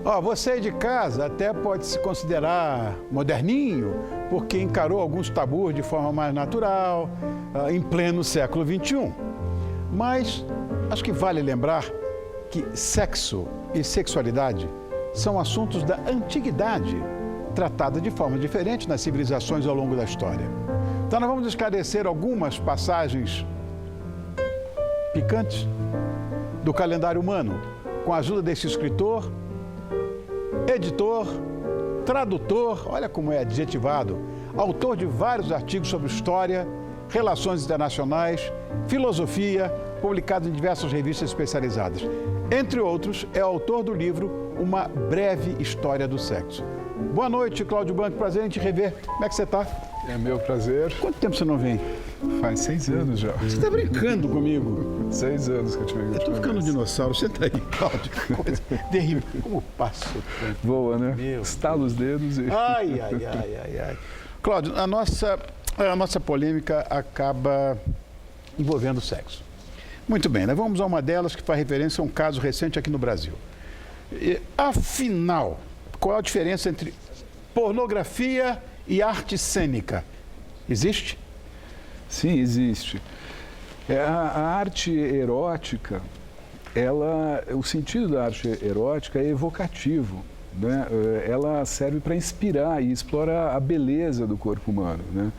Ó, você de casa até pode se considerar moderninho, porque encarou alguns tabus de forma mais natural, em pleno século XXI. Mas acho que vale lembrar que sexo e sexualidade são assuntos da antiguidade, tratados de forma diferente nas civilizações ao longo da história. Então nós vamos esclarecer algumas passagens picantes do calendário humano, com a ajuda desse escritor, editor, tradutor, olha como é adjetivado, autor de vários artigos sobre história, relações internacionais, filosofia, publicado em diversas revistas especializadas. Entre outros, é autor do livro Uma Breve História do Sexo. Boa noite, Cláudio Banco, prazer em te rever. Como é que você está? É meu prazer. Quanto tempo você não vem? Faz 6 anos já. Você está brincando comigo? 6 anos que eu te vi. Eu estou ficando um dinossauro. Senta aí, Cláudio. Coisa terrível. Como passa o tempo? Voa, né? Meu Estala os dedos e... Ai. Cláudio, a nossa polêmica acaba envolvendo o sexo. Muito bem, nós vamos a uma delas que faz referência a um caso recente aqui no Brasil. Afinal, qual a diferença entre pornografia e arte cênica? Existe? Sim, existe. A arte erótica, o sentido da arte erótica é evocativo, né? Ela serve para inspirar e explora a beleza do corpo humano, né?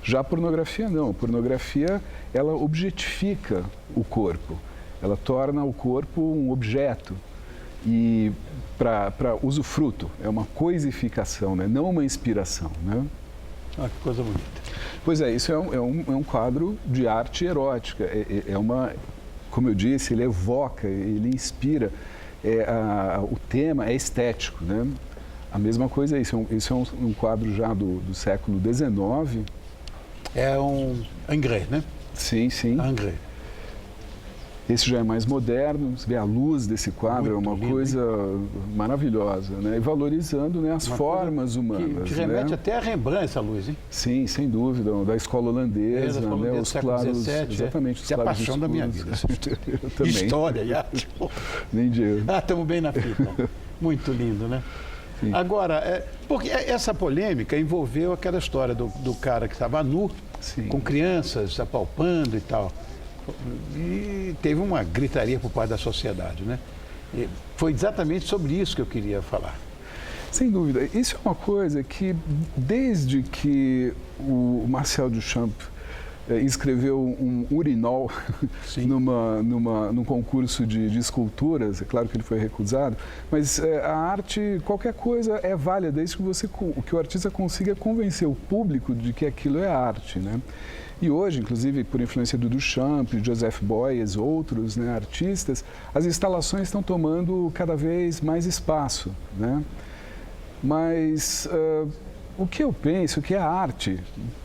Já a pornografia não. A pornografia, ela objetifica o corpo. Ela torna o corpo um objeto e para usufruto. É uma coisificação, né? Não uma inspiração, né? Ah, que coisa bonita. Pois é, isso é um quadro de arte erótica. Como eu disse, ele evoca, ele inspira. O tema é estético, né? A mesma coisa é isso. Isso é um quadro já do século XIX. É um Ingres, né? Sim. Ingres. Esse já é mais moderno, você vê a luz desse quadro, muito é uma lindo, coisa maravilhosa, né? E valorizando, né, as formas humanas. Que remete né? até a Rembrandt, essa luz, hein? Sim, sem dúvida, da escola holandesa, né? Os claros, XVII, exatamente, os é a claros paixão da minha vida. Eu também. História e arte. Nem digo. Estamos bem na fita. Muito lindo, né? Sim. Agora, porque essa polêmica envolveu aquela história do cara que estava nu, Sim. com crianças apalpando e tal. E teve uma gritaria por parte da sociedade, né? E foi exatamente sobre isso que eu queria falar. Sem dúvida. Isso é uma coisa que, desde que o Marcel Duchamp escreveu um urinol num concurso de esculturas, é claro que ele foi recusado, mas a arte, qualquer coisa é válida, desde que o artista consiga convencer o público de que aquilo é arte, né? E hoje, inclusive, por influência do Duchamp, Joseph Beuys, outros, né, artistas, as instalações estão tomando cada vez mais espaço, né? Mas o que eu penso que a arte,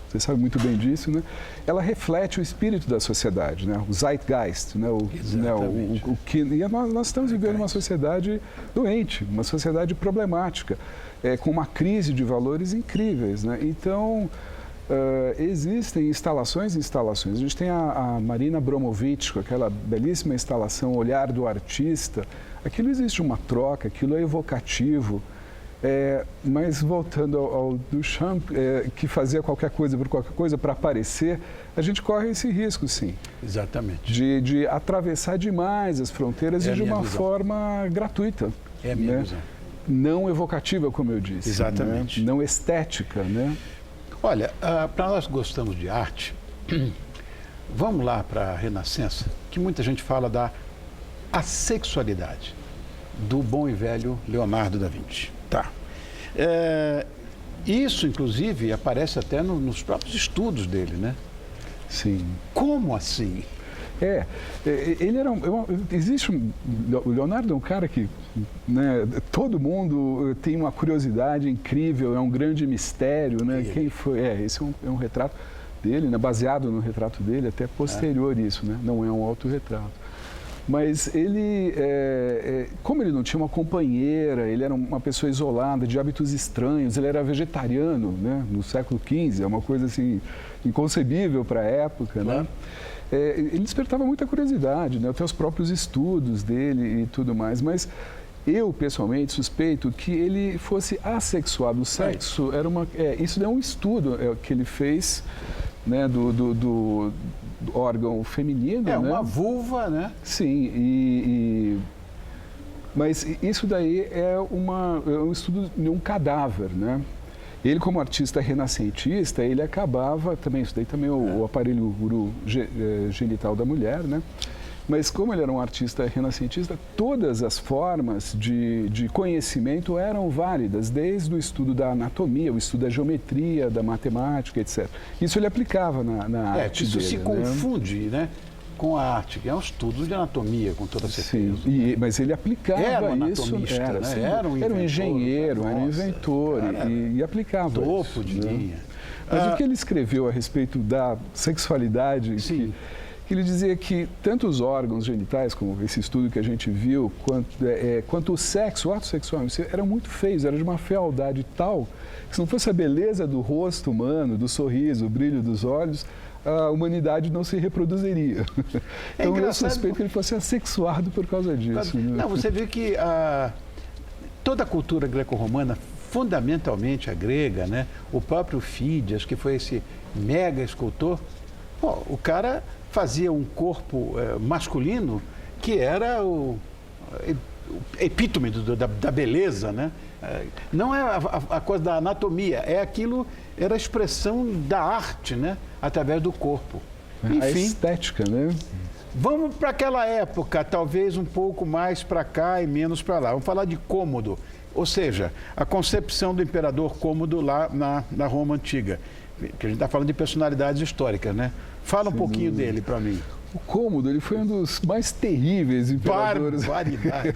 você sabe muito bem disso, né? Ela reflete o espírito da sociedade, né? O zeitgeist, né? Nós estamos vivendo uma sociedade doente, uma sociedade problemática, com uma crise de valores incríveis, né? Então, existem instalações. A gente tem a Marina Abramović, com aquela belíssima instalação Olhar do Artista. Aquilo existe uma troca, aquilo é evocativo. Mas voltando ao Duchamp, que fazia qualquer coisa por qualquer coisa para aparecer, a gente corre esse risco, sim. Exatamente. De atravessar demais as fronteiras e de uma forma gratuita. É a minha visão. Não evocativa, como eu disse. Exatamente. Né? Não estética, né? Olha, para nós que gostamos de arte, vamos lá para a Renascença, que muita gente fala da assexualidade do bom e velho Leonardo da Vinci. Tá. Isso, inclusive, aparece até nos próprios estudos dele, né? Sim. Como assim? Ele era o Leonardo é um cara que, né, todo mundo tem uma curiosidade incrível, é um grande mistério, né? Quem foi? Esse é um retrato dele, né? Baseado no retrato dele, até posterior isso, né? Não é um autorretrato. Mas ele, como ele não tinha uma companheira, ele era uma pessoa isolada, de hábitos estranhos, ele era vegetariano, né? No século XV, é uma coisa assim inconcebível para a época, né? Ele despertava muita curiosidade, né? Até os próprios estudos dele e tudo mais, mas Eu, pessoalmente, suspeito que ele fosse assexuado. O sexo era uma... isso é um estudo que ele fez, né, do órgão feminino. É, né? uma vulva, né? Sim, mas isso daí é um estudo de um cadáver, né? Ele, como artista renascentista, ele acabava também, isso daí também é o aparelho genital da mulher, né? Mas como ele era um artista renascentista, todas as formas de conhecimento eram válidas, desde o estudo da anatomia, o estudo da geometria, da matemática, etc. Isso ele aplicava na arte isso dele. se confunde, né? Com a arte, que é um estudo de anatomia, com toda certeza. Sim, mas ele aplicava era um isso. anatomista, né? Era um engenheiro, era um inventor e aplicava topo isso, de né? linha. Mas o que ele escreveu a respeito da sexualidade, que ele dizia que tanto os órgãos genitais, como esse estudo que a gente viu, quanto o sexo, o ato sexual, eram muito feios, era de uma fealdade tal que se não fosse a beleza do rosto humano, do sorriso, o brilho dos olhos, a humanidade não se reproduziria. Então eu suspeito que ele fosse assexuado por causa disso. Né? Não, você vê que toda a cultura greco-romana, fundamentalmente a grega, né? O próprio Fídias, que foi esse mega escultor, o cara fazia um corpo masculino que era o epítome da beleza, né? Não é a coisa da anatomia, era a expressão da arte, né? Através do corpo. Enfim, a estética, né? Vamos para aquela época, talvez um pouco mais para cá e menos para lá. Vamos falar de Cômodo, ou seja, a concepção do imperador Cômodo lá na Roma Antiga. Que a gente está falando de personalidades históricas, né? Fala um pouquinho dele para mim. O Cômodo, ele foi um dos mais terríveis imperadores. Barbaridade.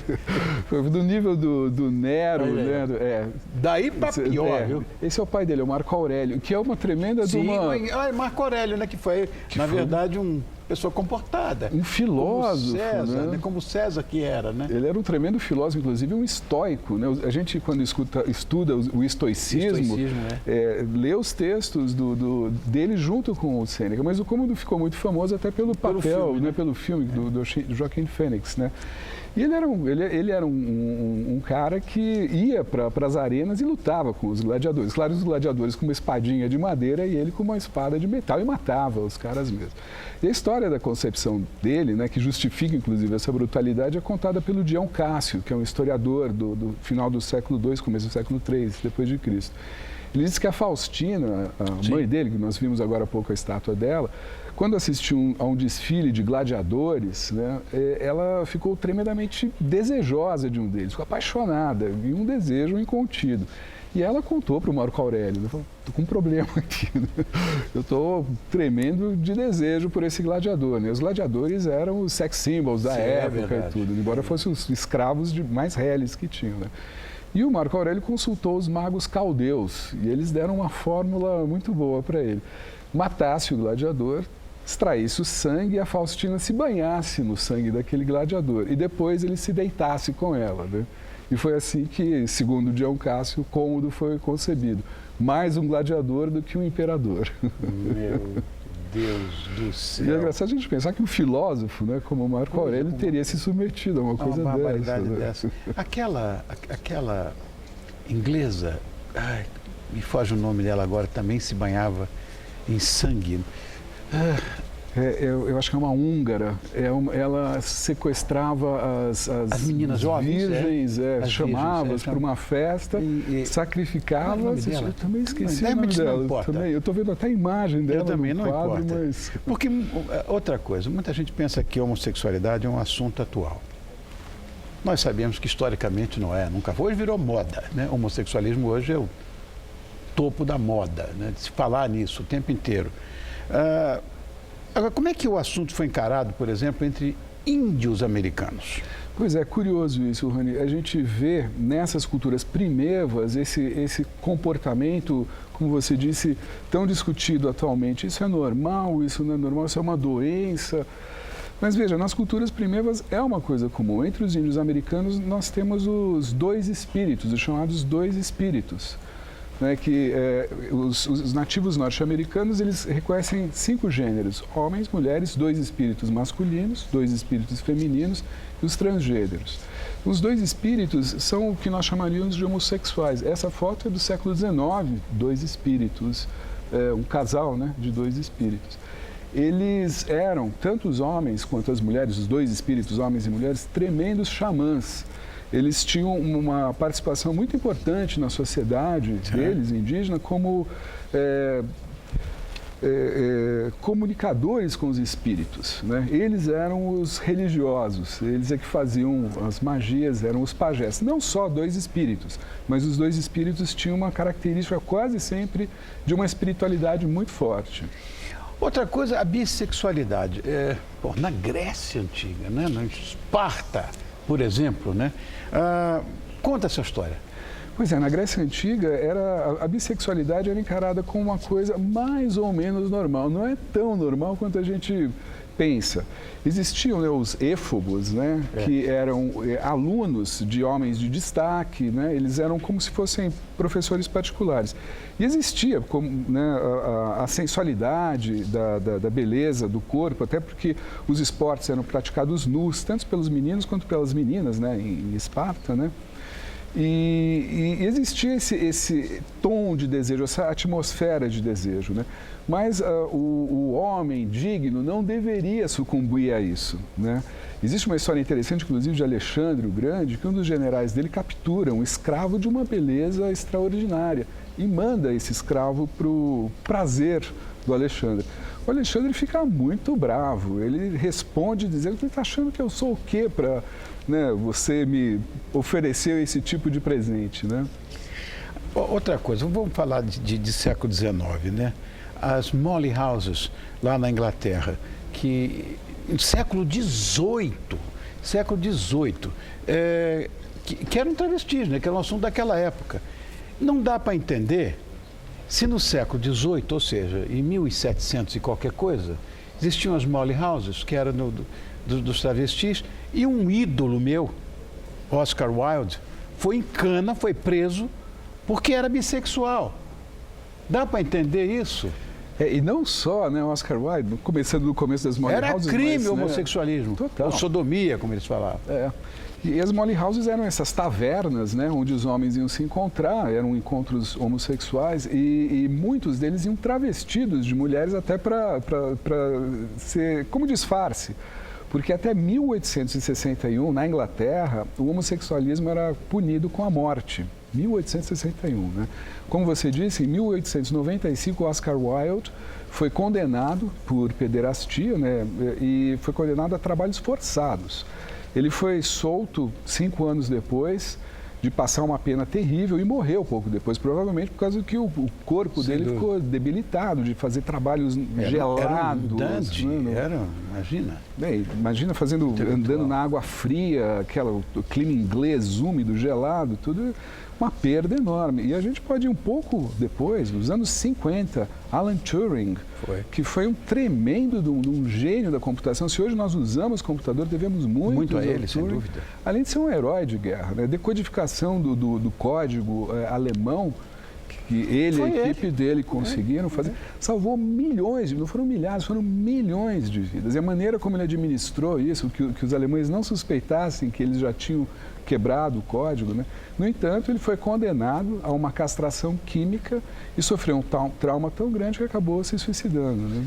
Foi do nível do Nero, né? Daí para pior, viu? Esse é o pai dele, o Marco Aurélio, que é uma tremenda Sim, de uma... Marco Aurélio, né? Que foi, na verdade, uma pessoa comportada. Um filósofo, como César, né? Como César que era, né? Ele era um tremendo filósofo, inclusive um estoico, né? A gente, quando estuda o estoicismo lê os textos dele junto com o Sêneca, mas o Cômodo ficou muito famoso até pelo papel, filme, né? Pelo filme do Joaquim Fênix, né? E ele era um cara que ia para as arenas e lutava com os gladiadores. Claro, os gladiadores com uma espadinha de madeira e ele com uma espada de metal e matava os caras mesmo. E a história da concepção dele, né, que justifica inclusive essa brutalidade, é contada pelo Dião Cássio, que é um historiador do final do século II, começo do século III, depois de Cristo. Ele diz que a Faustina, a mãe dele, que nós vimos agora há pouco a estátua dela, quando assistiu a um desfile de gladiadores, né, ela ficou tremendamente desejosa de um deles, ficou apaixonada, e um desejo incontido. E ela contou para o Marco Aurélio, né, falou, estou com um problema aqui, né? Eu estou tremendo de desejo por esse gladiador. Né? Os gladiadores eram os sex symbols da época e tudo, embora fossem os escravos mais reles que tinham. Né? E o Marco Aurélio consultou os magos caldeus, e eles deram uma fórmula muito boa para ele. Matasse o gladiador, extraísse o sangue e a Faustina se banhasse no sangue daquele gladiador. E depois ele se deitasse com ela. Né? E foi assim que, segundo Dião Cássio, Cômodo foi concebido. Mais um gladiador do que um imperador. Meu Deus do céu. E é engraçado a gente pensar que um filósofo, né, como Marco Aurélio, teria se submetido a uma coisa dessa. Aquela inglesa, me foge o nome dela agora, também se banhava em sangue. Eu acho que é uma húngara. Ela sequestrava as meninas jovens, virgens, chamava-as para uma festa, sacrificava-as. Eu também esqueci o nome dela. Eu estou vendo até a imagem dela. Eu também, no não quadro, importa. Mas... Porque, outra coisa, muita gente pensa que a homossexualidade é um assunto atual. Nós sabemos que historicamente não é, nunca foi. Hoje virou moda, né? O homossexualismo hoje é o topo da moda, né? De se falar nisso o tempo inteiro. Agora, como é que o assunto foi encarado, por exemplo, entre índios americanos? Pois é, curioso isso, Rony. A gente vê nessas culturas primevas esse comportamento, como você disse, tão discutido atualmente. Isso é normal, isso não é normal, isso é uma doença. Mas veja, nas culturas primevas é uma coisa comum. Entre os índios americanos nós temos os dois espíritos, os chamados dois espíritos. né, que os nativos norte-americanos, eles reconhecem 5 gêneros: homens, mulheres, 2 espíritos masculinos, 2 espíritos femininos e os transgêneros. Os 2 espíritos são o que nós chamaríamos de homossexuais. Essa foto é do século XIX, 2 espíritos, um casal, né, de 2 espíritos. Eles eram, tanto os homens quanto as mulheres, os 2 espíritos, homens e mulheres, tremendos xamãs. Eles tinham uma participação muito importante na sociedade deles, indígena, como comunicadores com os espíritos, né? Eles eram os religiosos, eles é que faziam as magias, eram os pajés. Não só 2 espíritos, mas os 2 espíritos tinham uma característica quase sempre de uma espiritualidade muito forte. Outra coisa, a bissexualidade. Na Grécia Antiga, né? Na Esparta, por exemplo, né? Conta essa história. Pois é, na Grécia Antiga, a bissexualidade era encarada como uma coisa mais ou menos normal. Não é tão normal quanto a gente pensa. Existiam, né, os éfobos, né, que eram alunos de homens de destaque, né, eles eram como se fossem professores particulares. E existia como, né, a sensualidade da beleza do corpo, até porque os esportes eram praticados nus, tanto pelos meninos quanto pelas meninas, né, em Esparta, né? E existia esse tom de desejo, essa atmosfera de desejo, né? Mas o homem digno não deveria sucumbir a isso, né? Existe uma história interessante, inclusive, de Alexandre o Grande, que um dos generais dele captura um escravo de uma beleza extraordinária e manda esse escravo para o prazer do Alexandre. O Alexandre fica muito bravo, ele responde dizendo: "Você está achando que eu sou o quê para, né, você me ofereceu esse tipo de presente", né? Outra coisa, vamos falar de século XIX, né? As Molly Houses, lá na Inglaterra, que no século XVIII, que eram travestis, né? Que era um assunto daquela época. Não dá para entender se no século XVIII, ou seja, em 1700 e qualquer coisa, existiam as Molly Houses, que eram dos travestis, e um ídolo meu, Oscar Wilde, foi em cana, foi preso, porque era bissexual. Dá para entender isso? E não só, né, Oscar Wilde, começando no começo das Molly Houses... Era crime o homossexualismo, total. Ou sodomia, como eles falavam. E as Molly Houses eram essas tavernas, né, onde os homens iam se encontrar, eram encontros homossexuais, e muitos deles iam travestidos de mulheres até para ser como disfarce. Porque até 1861, na Inglaterra, o homossexualismo era punido com a morte. 1861, né? Como você disse, em 1895, Oscar Wilde foi condenado por pederastia, né? E foi condenado a trabalhos forçados. Ele foi solto 5 anos depois de passar uma pena terrível e morreu pouco depois, provavelmente por causa que o corpo dele ficou debilitado, de fazer trabalhos gelados. Imagina. Imagina andando na água fria, o clima inglês, úmido, gelado, tudo uma perda enorme. E a gente pode ir um pouco depois, nos anos 50, Alan Turing, que foi um tremendo de um gênio da computação. Se hoje nós usamos computador, devemos muito a ele, sem dúvida. Além de ser um herói de guerra, né? Decodificação do código alemão, que ele e a equipe dele conseguiram fazer, salvou milhões, não foram milhares, foram milhões de vidas. E a maneira como ele administrou isso, que os alemães não suspeitassem que eles já tinham quebrado o código, né? No entanto, ele foi condenado a uma castração química e sofreu um trauma tão grande que acabou se suicidando, né?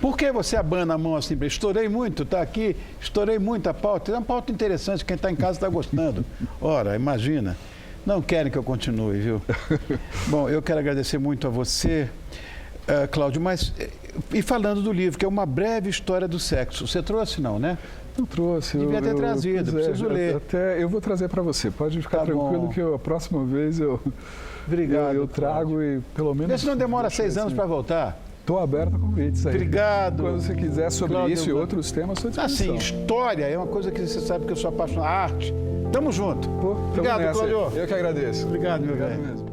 Por que você abana a mão assim? Estourei muito, está aqui, estourei muito a pauta. É uma pauta interessante, quem está em casa está gostando. Ora, imagina. Não querem que eu continue, viu? Bom, eu quero agradecer muito a você, Cláudio, mas... E falando do livro, que é Uma Breve História do Sexo. Você trouxe, não, né? Não trouxe. Devia ter trazido, preciso ler. Eu vou trazer para você. Pode ficar tranquilo que a próxima vez Obrigado, eu trago e pelo menos... Vê se não demora 6 anos para voltar. Estou aberto a convites aí. Obrigado. Quando você quiser sobre Cláudio, isso e outros temas, estou à disposição. Assim, história é uma coisa que você sabe que eu sou apaixonado. Arte. Tamo junto. Obrigado, Cláudio. Eu que agradeço. Obrigado, meu velho. Mesmo.